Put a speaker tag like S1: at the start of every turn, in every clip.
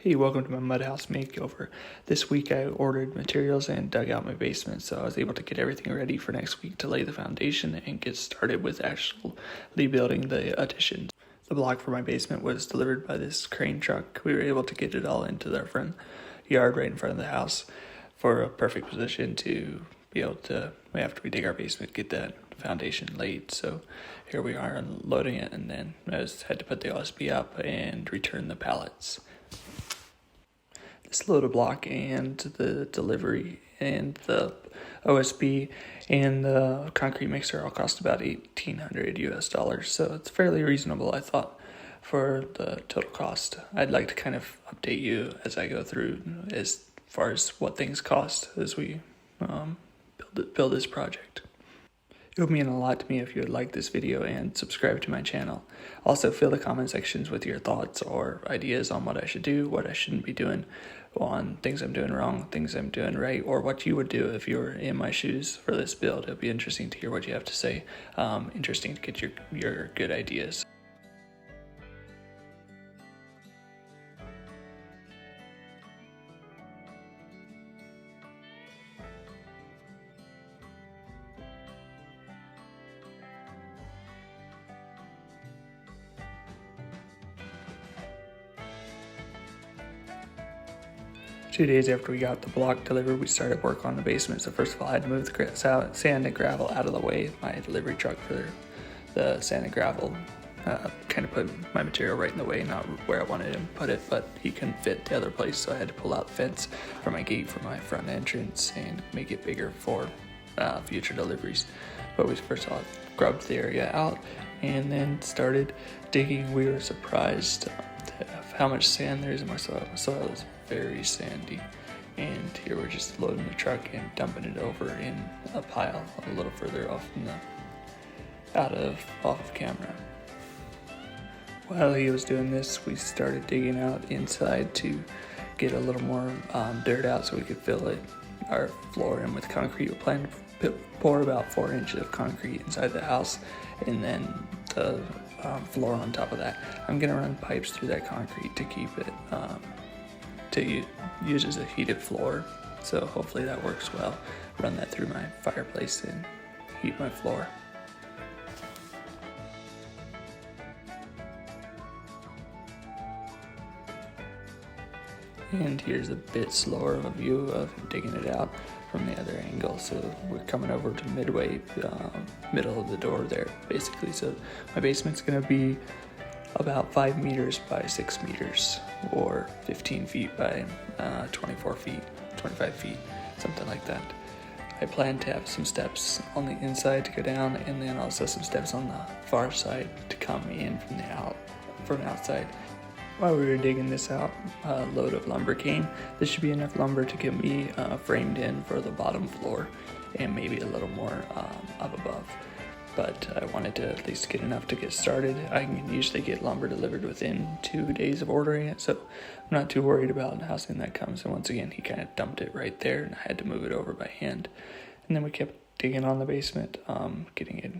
S1: Hey, welcome to my mud house makeover. This week I ordered materials and dug out my basement, so I was able to get everything ready for next week to lay the foundation and get started with actually building the additions. The block for my basement was delivered by this crane truck. We were able to get it all into their front yard right in front of the house for a perfect position to be able to, after we dig our basement, get that foundation laid. So here we are unloading it, and then I just had to put the OSB up and return the pallets. This load block and the delivery and the OSB and the concrete mixer all cost about $1,800 US, so it's fairly reasonable, I thought, for the total cost. I'd like to kind of update you as I go through as far as what things cost as we build this project. It would mean a lot to me if you would like this video and subscribe to my channel. Also, fill the comment sections with your thoughts or ideas on what I should do, what I shouldn't be doing, on things I'm doing wrong, things I'm doing right, or what you would do if you were in my shoes for this build. It'll be interesting to hear what you have to say. Interesting to get your good ideas. Two days after we got the block delivered, we started work on the basement. So first of all, I had to move the sand and gravel out of the way. My delivery truck for the sand and gravel kind of put my material right in the way, not where I wanted him to put it, but he couldn't fit the other place, so I had to pull out the fence for my gate for my front entrance and make it bigger for future deliveries. But we first of all grubbed the area out and then started digging. We were surprised how much sand there is in my soil. The soil is very sandy, and here we're just loading the truck and dumping it over in a pile a little further off off of camera. While he was doing this, we started digging out inside to get a little more dirt out so we could fill our floor in with concrete. We planned to pour about 4 inches of concrete inside the house, and then the floor on top of that. I'm gonna run pipes through that concrete to keep it to use as a heated floor, so hopefully that works well. Run that through my fireplace and heat my floor. And here's a bit slower of a view of digging it out from the other angle. So we're coming over to midway, middle of the door there, basically. So my basement's gonna be about 5 meters by 6 meters, or 15 feet by 24 feet, 25 feet, something like that. I plan to have some steps on the inside to go down, and then also some steps on the far side to come in from outside. While we were digging this out, a load of lumber came. This should be enough lumber to get me framed in for the bottom floor, and maybe a little more up above. But I wanted to at least get enough to get started. I can usually get lumber delivered within 2 days of ordering it, so I'm not too worried about how soon that comes. And once again, he kind of dumped it right there, and I had to move it over by hand. And then we kept digging on the basement, getting it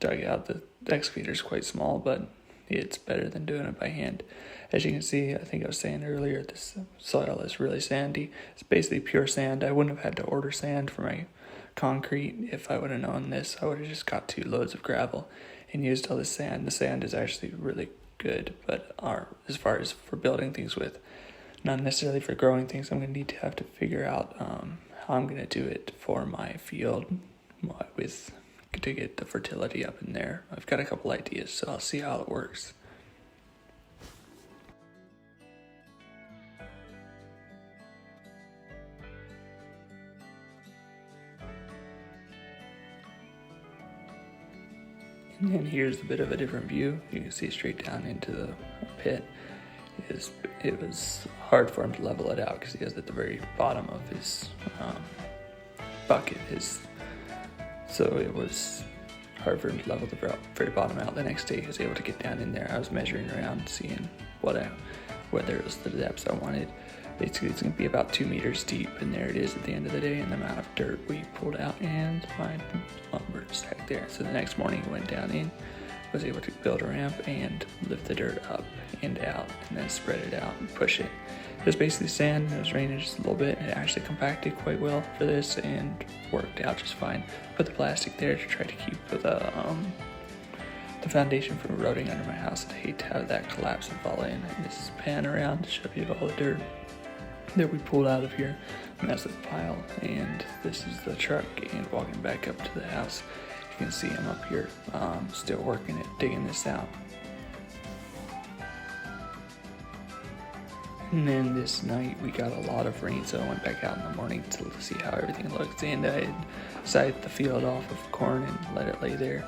S1: dug out. The excavator is quite small, but it's better than doing it by hand. As you can see, I think I was saying earlier, this soil is really sandy. It's basically pure sand. I wouldn't have had to order sand for my concrete. If I would have known this, I would have just got 2 loads of gravel and used all the sand. The sand is actually really good, but as far as for building things with, not necessarily for growing things, I'm going to have to figure out how I'm going to do it for my field to get the fertility up in there. I've got a couple ideas, so I'll see how it works. And then here's a bit of a different view. You can see straight down into the pit. It was hard for him to level it out because he is at the very bottom of his bucket. So it was hard for him to level the very bottom out. The next day he was able to get down in there. I was measuring around, seeing whether it was the depths I wanted. Basically, it's going to be about 2 meters deep, and there it is at the end of the day, and the amount of dirt we pulled out and my lumber stacked there. So the next morning, I went down in, was able to build a ramp and lift the dirt up and out, and then spread it out and push it. It was basically sand, it was raining just a little bit. It actually compacted quite well for this and worked out just fine. Put the plastic there to try to keep the foundation from eroding under my house. I'd hate to have that collapse and fall in. And this is pan around to show you all the dirt that we pulled out of here. Massive pile, and this is the truck. And walking back up to the house, you can see I'm up here still working it, digging this out. And then this night we got a lot of rain, so I went back out in the morning to see how everything looked, and I decided to field off of corn and let it lay there.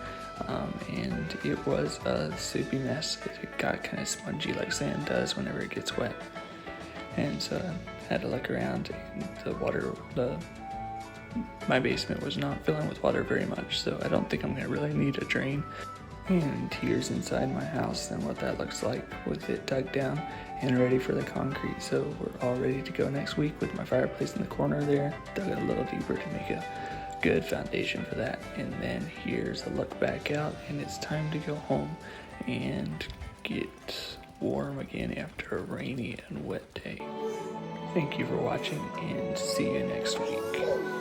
S1: And it was a soupy mess. It got kind of spongy like sand does whenever it gets wet. And so I had to look around, and my basement was not filling with water very much, so I don't think I'm gonna really need a drain. And here's inside my house and what that looks like with it dug down and ready for the concrete. So we're all ready to go next week with my fireplace in the corner there. Dug it a little deeper to make a good foundation for that. And then here's a look back out, and it's time to go home and get warm again after a rainy and wet day. Thank you for watching, and see you next week.